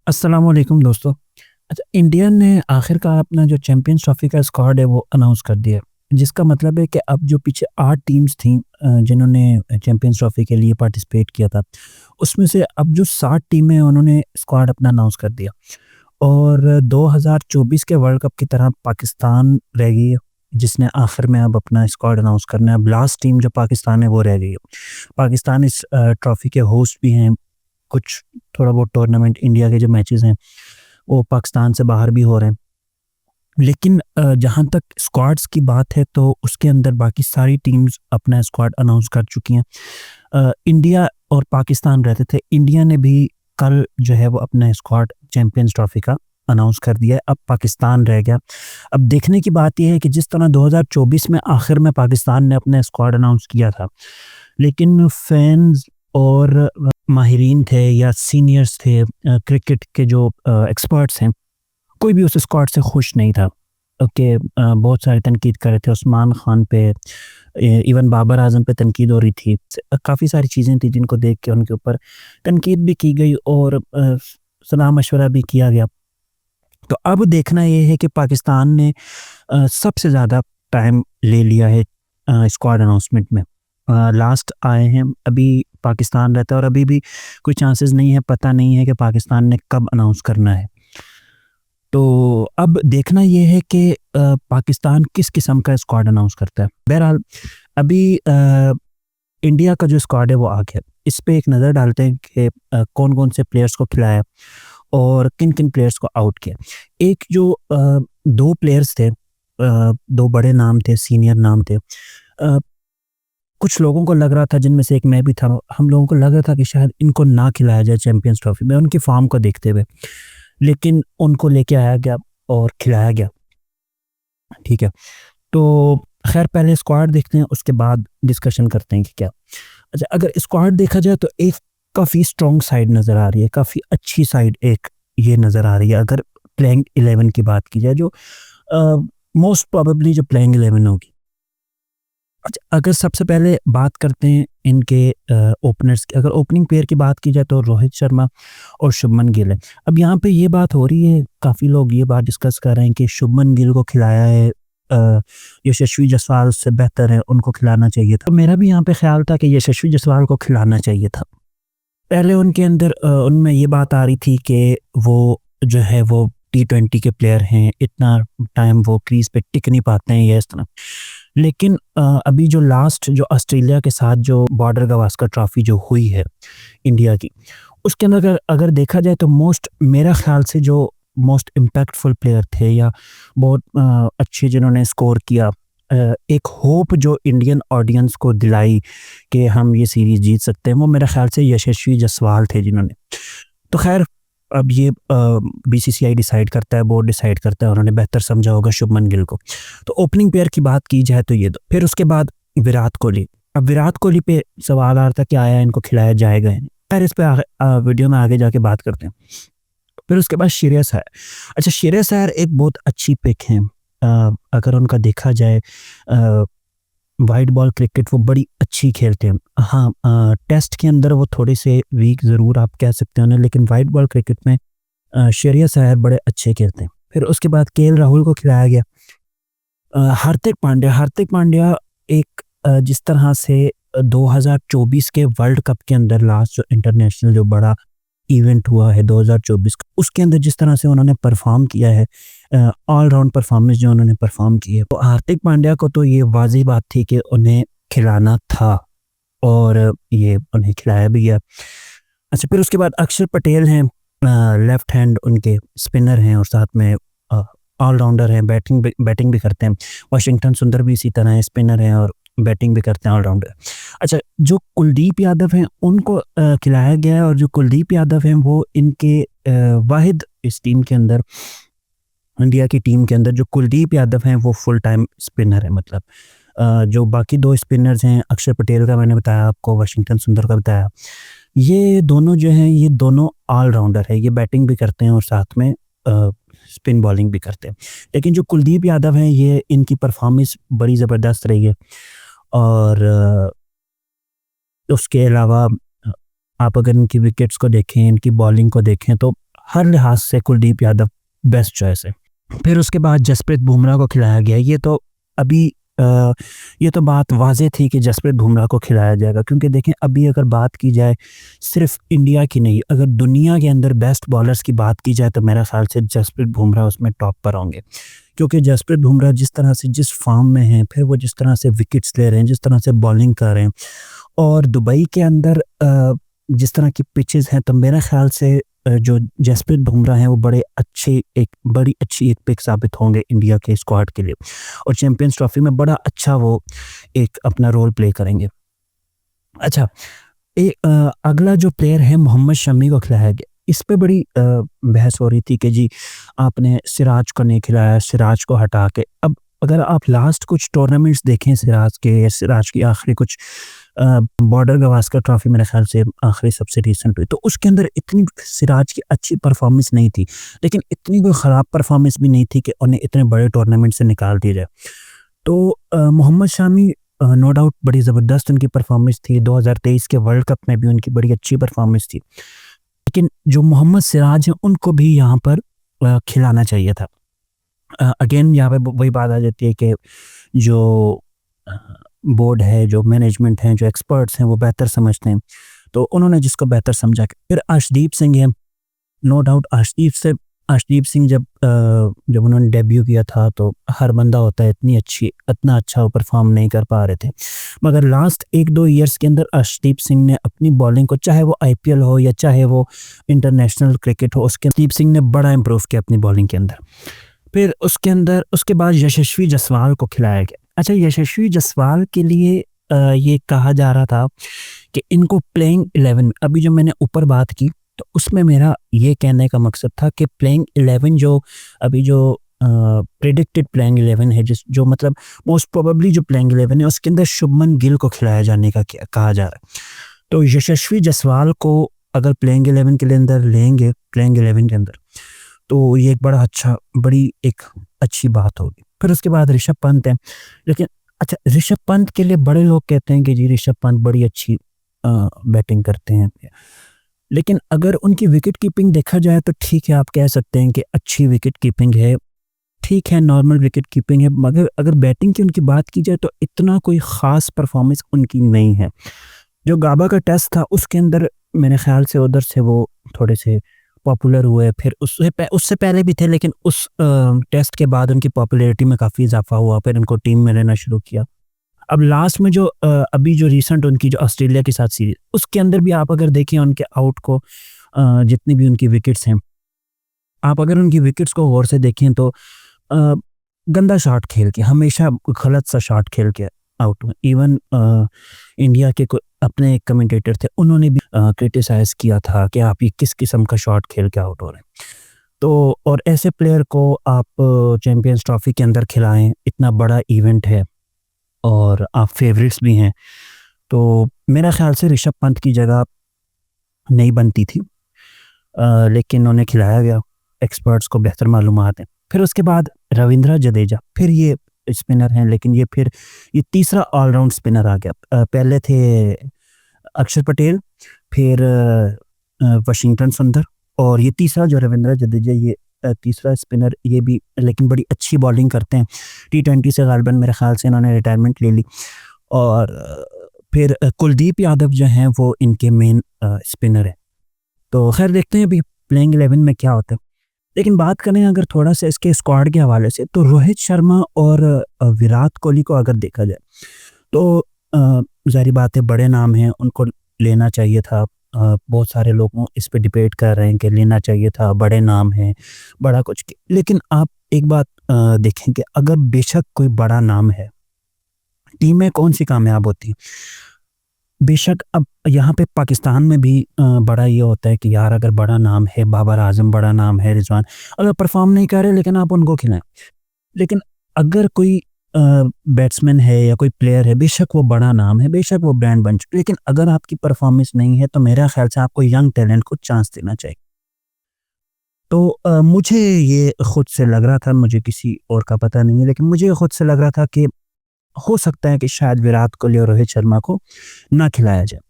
अस्सलाम वालेकुम दोस्तों। अच्छा, इंडिया ने आखिरकार अपना जो चैंपियंस ट्रॉफ़ी का स्क्वाड है वो अनाउंस कर दिया है। जिसका मतलब है कि अब जो पीछे 8 टीम्स थीं जिन्होंने चैंपियंस ट्रॉफ़ी के लिए पार्टिसिपेट किया था, उसमें से अब जो 7 टीमें हैं उन्होंने स्क्वाड अपना अनाउंस कर दिया। और 2024 के वर्ल्ड कप की तरह पाकिस्तान रह गई है, जिसने आखिर में अब अपना स्क्वाड अनाउंस करना है। अब लास्ट टीम जो पाकिस्तान है वो रह गई है। पाकिस्तान इस ट्रॉफ़ी के होस्ट भी हैं। कुछ थोड़ा बहुत टूर्नामेंट इंडिया के जो मैचेज़ हैं वो पाकिस्तान से बाहर भी हो रहे हैं। लेकिन जहाँ तक स्क्वाड्स की बात है तो उसके अंदर बाकी सारी टीम्स अपना स्क्वाड अनाउंस कर चुकी हैं। इंडिया और पाकिस्तान रहते थे। इंडिया ने भी कल जो है वो अपना स्क्वाड चैंपियंस ट्रॉफ़ी का अनाउंस कर दिया है। अब पाकिस्तान रह गया। अब देखने की बात ये है कि जिस तरह 2024 में आखिर में पाकिस्तान ने अपना स्क्वाड अनाउंस किया था, लेकिन फैन्स और माहिरीन थे या सीनियर्स थे, क्रिकेट के जो एक्सपर्ट्स हैं, कोई भी उस स्क्वाड से खुश नहीं था। कि बहुत सारे तनकीद कर रहे थे उस्मान खान पे, इवन बाबर आजम पे तनकीद हो रही थी। काफ़ी सारी चीज़ें थी जिनको देख के उनके ऊपर तनकीद भी की गई और सलाह मशवरा भी किया गया। तो अब देखना ये है कि पाकिस्तान ने सबसे ज़्यादा टाइम ले लिया है स्क्वाड अनाउंसमेंट में। लास्ट आए हैं, अभी पाकिस्तान रहता है और अभी भी कोई चांसेस नहीं है, पता नहीं है कि पाकिस्तान ने कब अनाउंस करना है। तो अब देखना ये है कि पाकिस्तान किस किस्म का स्क्वाड अनाउंस करता है। बहरहाल अभी इंडिया का जो स्क्वाड है वो आ गया। इस पे एक नज़र डालते हैं कि कौन-कौन से प्लेयर्स को खिलाया और किन-किन प्लेयर्स को आउट किया। एक जो 2 प्लेयर्स थे, 2 बड़े नाम थे, सीनियर नाम थे। कुछ लोगों को लग रहा था, जिनमें से एक मैं भी था, हम लोगों को लग रहा था कि शायद इनको ना खिलाया जाए चैंपियंस ट्रॉफ़ी में उनकी फ़ॉर्म को देखते हुए। लेकिन उनको लेके आया गया और खिलाया गया। ठीक है? तो ख़ैर पहले स्क्वाड देखते हैं, उसके बाद डिस्कशन करते हैं कि क्या। अच्छा, अगर स्क्वाड देखा जाए तो एक काफ़ी स्ट्रॉन्ग साइड नज़र आ रही है, काफ़ी अच्छी साइड एक ये नज़र आ रही है। अगर प्लेइंग 11 की बात की जाए, जो मोस्ट प्रोबेबली जो प्लेइंग 11 होगी। अच्छा, अगर सबसे पहले बात करते हैं इनके ओपनर्स की, अगर ओपनिंग पेयर की बात की जाए तो रोहित शर्मा और शुभमन गिल है। अब यहाँ पे ये बात हो रही है, काफ़ी लोग ये बात डिस्कस कर रहे हैं कि शुभमन गिल को खिलाया है यशस्वी जायसवाल उससे बेहतर है, उनको खिलाना चाहिए था। तो मेरा भी यहाँ पे ख़्याल था कि यशस्वी जायसवाल को खिलाना चाहिए था। पहले उनके अंदर उनमें ये बात आ रही थी कि वो जो है वो टी20 के प्लेयर हैं, इतना टाइम वो क्रीज़ पे टिक नहीं पाते हैं या इस तरह। लेकिन अभी जो लास्ट जो ऑस्ट्रेलिया के साथ जो बॉर्डर गवास्कर ट्रॉफ़ी जो हुई है इंडिया की, उसके अंदर अगर अगर देखा जाए तो मेरा ख़्याल से जो मोस्ट इम्पैक्टफुल प्लेयर थे या बहुत अच्छे जिन्होंने स्कोर किया, एक होप जो इंडियन ऑडियंस को दिलाई कि हम ये सीरीज़ जीत सकते हैं, वो मेरे ख़्याल से यशस्वी जायसवाल थे जिन्होंने। तो ख़ैर अब ये बीसीसीआई डिसाइड करता है, बोर्ड डिसाइड करता है, उन्होंने बेहतर समझा होगा शुभमन गिल को। तो ओपनिंग पेयर की बात की जाए तो ये 2, फिर उसके बाद विराट कोहली। अब विराट कोहली पे सवाल आ रहा था कि आया इनको खिलाया जाएगा या नहीं? खैर इस पे वीडियो में आगे जाके बात करते हैं। फिर उसके बाद श्रेयस अय्यर। अच्छा, श्रेयस अय्यर एक बहुत अच्छी पिक है। अगर उनका देखा जाए वाइड बॉल क्रिकेट वो बड़ी अच्छी खेलते हैं। हाँ, टेस्ट के अंदर वो थोड़े से वीक ज़रूर आप कह सकते हो उन्हें, लेकिन वाइड बॉल क्रिकेट में श्रेयस अय्यर बड़े अच्छे खेलते हैं। फिर उसके बाद केएल राहुल को खिलाया गया। हार्दिक पांड्या एक जिस तरह से 2024 के वर्ल्ड कप के अंदर लास्ट जो इंटरनेशनल जो बड़ा इवेंट हुआ है 2024 का, उसके अंदर जिस तरह से उन्होंने परफॉर्म किया है, ऑल राउंड परफॉर्मेंस जो उन्होंने परफॉर्म की है, तो हार्दिक पांड्या को तो ये वाज़ेह बात थी कि उन्हें खिलाना था और ये उन्हें खिलाया भी गया। अच्छा, फिर उसके बाद अक्षर पटेल हैं, लेफ्ट हैंड उनके स्पिनर हैं और साथ में ऑलराउंडर हैं, बैटिंग भी करते हैं। वाशिंगटन सुंदर भी इसी तरह है, स्पिनर हैं और बैटिंग भी करते हैं, ऑलराउंडर। अच्छा, जो कुलदीप यादव हैं उनको खिलाया गया है और जो कुलदीप यादव हैं वो इनके वाहिद इस टीम के अंदर, इंडिया की टीम के अंदर जो कुलदीप यादव हैं वो फुल टाइम स्पिनर है। मतलब जो बाकी 2 स्पिनर्स हैं, अक्षर पटेल का मैंने बताया आपको, वाशिंगटन सुंदर का बताया, ये दोनों जो हैं ये दोनों ऑलराउंडर है। ये बैटिंग भी करते हैं और साथ में स्पिन बॉलिंग भी करते हैं। लेकिन जो कुलदीप यादव हैं ये इनकी परफॉर्मेंस बड़ी ज़बरदस्त रही है। और उसके अलावा आप अगर इनकी विकेट्स को देखें, इनकी बॉलिंग को देखें तो हर लिहाज से कुलदीप यादव बेस्ट चॉइस है। फिर उसके बाद जसप्रीत बुमराह को खिलाया गया। ये तो अभी ये तो बात वाज़ेह थी कि जसप्रीत बुमराह को खिलाया जाएगा, क्योंकि देखें अभी अगर बात की जाए सिर्फ़ इंडिया की नहीं, अगर दुनिया के अंदर बेस्ट बॉलर्स की बात की जाए तो मेरा ख़्याल से जसप्रीत बुमराह उसमें टॉप पर होंगे। क्योंकि जसप्रीत बुमराह जिस तरह से जिस फ़ॉर्म में हैं, फिर वो जिस तरह से विकेट्स ले रहे हैं, जिस तरह से बॉलिंग कर रहे हैं, और दुबई के अंदर जिस तरह की पिचेज़ हैं, तो मेरा ख़्याल से जो जसप्रीत बुमराह हैं वो बड़ी अच्छी एक पिक साबित होंगे इंडिया के स्क्वाड के लिए, और चैंपियंस ट्रॉफी में बड़ा अच्छा वो एक अपना रोल प्ले करेंगे। अच्छा, अगला जो प्लेयर है मोहम्मद शमी को खिलाया गया। इस पे बड़ी बहस हो रही थी कि जी आपने सिराज को नहीं खिलाया, सिराज को हटा के। अब अगर आप लास्ट कुछ टूर्नामेंट्स देखें सिराज के, या सिराज की आखिरी कुछ बॉर्डर गवास्कर ट्रॉफी मेरे ख्याल से आखिरी सबसे रिसेंट हुई, तो उसके अंदर इतनी सिराज की अच्छी परफॉर्मेंस नहीं थी, लेकिन इतनी कोई ख़राब परफॉर्मेंस भी नहीं थी कि उन्हें इतने बड़े टूर्नामेंट से निकाल दिया जाए। तो मोहम्मद शामी नो डाउट बड़ी ज़बरदस्त उनकी परफॉर्मेंस थी, 2023 के वर्ल्ड कप में भी उनकी बड़ी अच्छी परफॉर्मेंस थी, लेकिन जो मोहम्मद सिराज हैं उनको भी यहाँ पर खिलाना चाहिए था। अगेन यहाँ पे वही बात आ जाती है कि जो बोर्ड है, जो मैनेजमेंट है, जो एक्सपर्ट्स हैं वो बेहतर समझते हैं, तो उन्होंने जिसको बेहतर समझा। फिर अर्शदीप सिंह है, नो डाउट अर्शदीप सिंह जब उन्होंने डेब्यू किया था तो हर बंदा होता है इतना अच्छा वो परफॉर्म नहीं कर पा रहे थे, मगर लास्ट 1-2 ईयर्स के अंदर अर्शदीप सिंह ने अपनी बॉलिंग को, चाहे वो आईपीएल हो या चाहे वो इंटरनेशनल क्रिकेट हो, उसके अर्शदीप सिंह ने बड़ा इम्प्रूव किया अपनी बॉलिंग के अंदर। फिर उसके बाद यशस्वी जायसवाल को खिलाया गया। अच्छा, यशस्वी जायसवाल के लिए ये कहा जा रहा था कि इनको प्लेइंग 11 में, अभी जो मैंने ऊपर बात की तो उसमें मेरा ये कहने का मकसद था कि प्लेइंग 11 जो अभी जो प्रेडिक्टेड प्लेइंग 11 है, जो मतलब मोस्ट प्रोबेबली जो प्लेइंग 11 है उसके अंदर शुभमन गिल को खिलाया जाने का कहा जा रहा है। तो यशस्वी जायसवाल को अगर प्लेइंग 11 के अंदर लेंगे, प्लेइंग 11 के अंदर, तो ये बड़ी एक अच्छी बात होगी। फिर उसके बाद ऋषभ पंत है, लेकिन अच्छा ऋषभ पंत के लिए बड़े लोग कहते हैं कि जी ऋषभ पंत बड़ी अच्छी बैटिंग करते हैं, लेकिन अगर उनकी विकेट कीपिंग देखा जाए तो ठीक है, आप कह सकते हैं कि अच्छी विकेट कीपिंग है, ठीक है नॉर्मल विकेट कीपिंग है, मगर अगर बैटिंग की उनकी बात की जाए तो इतना कोई ख़ास परफॉर्मेंस उनकी नहीं है। जो गाबा का टेस्ट था उसके अंदर मेरे ख्याल से उधर से वो थोड़े से पॉपुलर हुए, फिर उससे पहले भी थे, लेकिन उस टेस्ट के बाद उनकी पॉपुलैरिटी में काफ़ी इजाफा हुआ, फिर उनको टीम में रहना शुरू किया। अब लास्ट में जो अभी जो रिसेंट उनकी जो ऑस्ट्रेलिया के साथ सीरीज, उसके अंदर भी आप अगर देखें उनके आउट को, जितनी भी उनकी विकेट्स हैं, आप अगर उनकी विकेट्स को गौर से देखें तो गंदा शॉट खेल के, हमेशा गलत सा शॉट खेल के आउट हुए। इवन इंडिया के अपने एक कमेंटेटर थे, उन्होंने भी क्रिटिसाइज़ किया था कि आप ये किस किस्म का शॉट खेल के आउट हो रहे हैं। तो और ऐसे प्लेयर को आप चैंपियंस ट्रॉफी के अंदर खिलाएं, इतना बड़ा इवेंट है और आप फेवरेट्स भी हैं, तो मेरा ख्याल से ऋषभ पंत की जगह नहीं बनती थी, लेकिन उन्हें खिलाया गया, एक्सपर्ट्स को बेहतर मालूमात हैं। फिर उसके बाद रविंद्र जडेजा, फिर ये स्पिनर हैं, लेकिन ये तीसरा ऑलराउंड स्पिनर आ गया। पहले थे अक्षर पटेल, फिर वाशिंगटन सुंदर, और ये तीसरा जो रविंद्र जडेजा, ये तीसरा स्पिनर, ये भी लेकिन बड़ी अच्छी बॉलिंग करते हैं। T20 से गालिबन मेरे ख्याल से इन्होंने रिटायरमेंट ले ली, और फिर कुलदीप यादव जो हैं वो इनके मेन स्पिनर है। तो खैर देखते हैं अभी प्लेइंग 11 में क्या होता है। लेकिन बात करें अगर थोड़ा सा इसके स्क्वाड के हवाले से, तो रोहित शर्मा और विराट कोहली को अगर देखा जाए तो ज़ाहिर बात है बड़े नाम हैं, उनको लेना चाहिए था। बहुत सारे लोग इस पे डिबेट कर रहे हैं कि लेना चाहिए था, बड़े नाम हैं, बड़ा कुछ, लेकिन आप एक बात देखें कि अगर बेशक कोई बड़ा नाम है, टीमें कौन सी कामयाब होती हैं। बेशक अब यहाँ पे पाकिस्तान में भी बड़ा ये होता है कि यार अगर बड़ा नाम है, बाबर आजम बड़ा नाम है, रिजवान अगर परफॉर्म नहीं कर रहे लेकिन आप उनको खिलाएं। लेकिन अगर कोई बैट्समैन है या कोई प्लेयर है, बेशक वो बड़ा नाम है, बेशक वो ब्रांड बन चुके, लेकिन अगर आपकी परफॉर्मेंस नहीं है तो मेरा ख्याल से आपको यंग टैलेंट को चांस देना चाहिए। तो मुझे ये खुद से लग रहा था, मुझे किसी और का पता नहीं है, लेकिन मुझे खुद से लग रहा था कि हो सकता है कि शायद विराट कोहली और रोहित शर्मा को ना खिलाया जाए,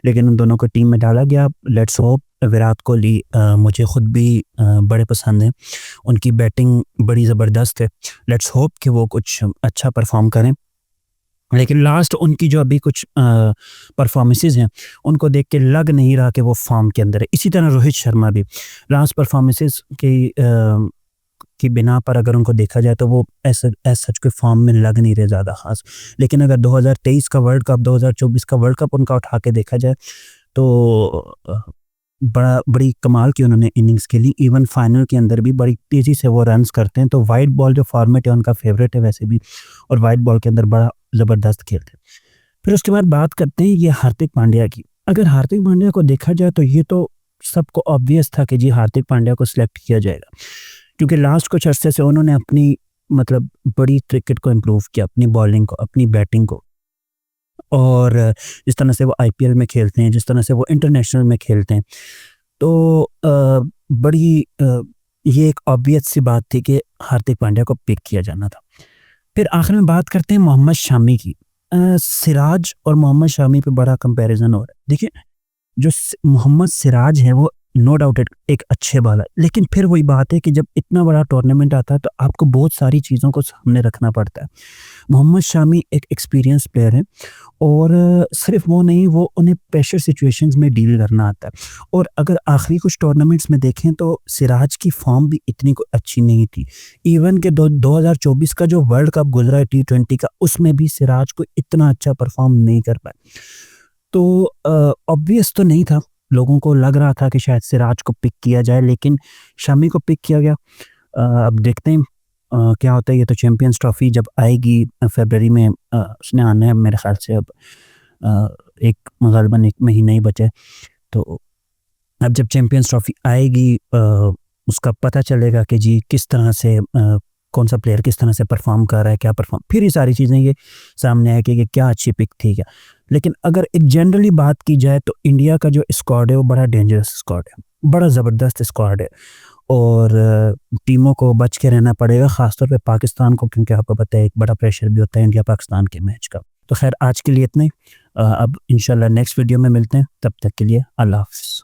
लेकिन उन दोनों को टीम में डाला गया। लेट्स होप विराट कोहली मुझे खुद भी बड़े पसंद हैं। उनकी बैटिंग बड़ी ज़बरदस्त है। लेट्स होप कि वो कुछ अच्छा परफ़ॉर्म करें। लेकिन लास्ट उनकी जो अभी कुछ परफ़ॉर्मेंसेज़ हैं, उनको देख के लग नहीं रहा कि वो फ़ॉर्म के अंदर है। इसी तरह रोहित शर्मा भी लास्ट परफ़ॉर्मेंसेज़ की बिना पर अगर उनको देखा जाए तो वो एज़ सच कोई फ़ॉर्म में लग नहीं रहे ज़्यादा ख़ास। लेकिन अगर 2023 का वर्ल्ड कप, 2024 का वर्ल्ड कप उनका उठा के देखा जाए तो बड़ी कमाल की उन्होंने इनिंग्स खेली। इवन फाइनल के अंदर भी बड़ी तेज़ी से वो रन्स करते हैं। तो व्हाइट बॉल जो फ़ॉर्मेट है उनका फ़ेवरेट है वैसे भी, और व्हाइट बॉल के अंदर बड़ा ज़बरदस्त खेलते हैं। फिर उसके बाद बात करते हैं ये हार्दिक पांड्या की। अगर हार्दिक पांड्या को देखा जाए तो ये तो सबको ऑब्वियस था कि जी हार्दिक पांड्या को सिलेक्ट किया जाएगा। क्योंकि लास्ट कुछ अरसे से उन्होंने अपनी मतलब बड़ी क्रिकेट को इम्प्रूव किया, अपनी बॉलिंग को, अपनी बैटिंग को। और जिस तरह से वो आईपीएल में खेलते हैं, जिस तरह से वो इंटरनेशनल में खेलते हैं, तो बड़ी ये एक ऑब्वियस सी बात थी कि हार्दिक पांड्या को पिक किया जाना था। फिर आखिर में बात करते हैं मोहम्मद शामी की। सिराज और मोहम्मद शामी पे बड़ा कंपैरिज़न हो रहा है। देखिए, जो मोहम्मद सिराज है वो नो डाउट एक अच्छे बॉलर, लेकिन फिर वही बात है कि जब इतना बड़ा टूर्नामेंट आता है तो आपको बहुत सारी चीज़ों को सामने रखना पड़ता है। मोहम्मद शामी एक एक्सपीरियंस प्लेयर है, और सिर्फ वो नहीं, वो उन्हें प्रेशर सिचुएशंस में डील करना आता है। और अगर आखिरी कुछ टूर्नामेंट्स में देखें तो सिराज की फॉर्म भी इतनी कोई अच्छी नहीं थी। इवन के 2024 का जो वर्ल्ड कप गुजरा है टी20 का, उसमें भी सिराज को इतना अच्छा परफॉर्म नहीं कर पाए। तो ऑब्वियस तो नहीं था, लोगों को लग रहा था कि शायद सिराज को पिक किया जाए, लेकिन शमी को पिक किया गया। अब देखते हैं क्या होता है। ये तो चैंपियंस ट्रॉफ़ी जब आएगी फ़रवरी में, उसने आना है मेरे ख़्याल से। अब एक ग़ालिबन 1 महीना ही बचा है। तो अब जब चैंपियंस ट्रॉफ़ी आएगी उसका पता चलेगा कि जी किस तरह से कौन-सा प्लेयर किस तरह से परफ़ॉर्म कर रहा है, क्या परफ़ॉर्म, फिर ये सारी चीज़ें ये सामने आएगी कि क्या अच्छी पिक थी क्या। लेकिन अगर एक जनरली बात की जाए तो इंडिया का जो स्क्वाड है वो बड़ा डेंजरस स्क्वाड है, बड़ा ज़बरदस्त स्क्वाड है। और टीमों को बच के रहना पड़ेगा, ख़ासतौर पे पाकिस्तान को, क्योंकि आपको पता है एक बड़ा प्रेशर भी होता है इंडिया-पाकिस्तान के मैच का। तो ख़ैर आज के लिए इतना ही। अब इंशाल्लाह नेक्स्ट वीडियो में मिलते हैं, तब तक के लिए अल्लाह हाफ़िज़।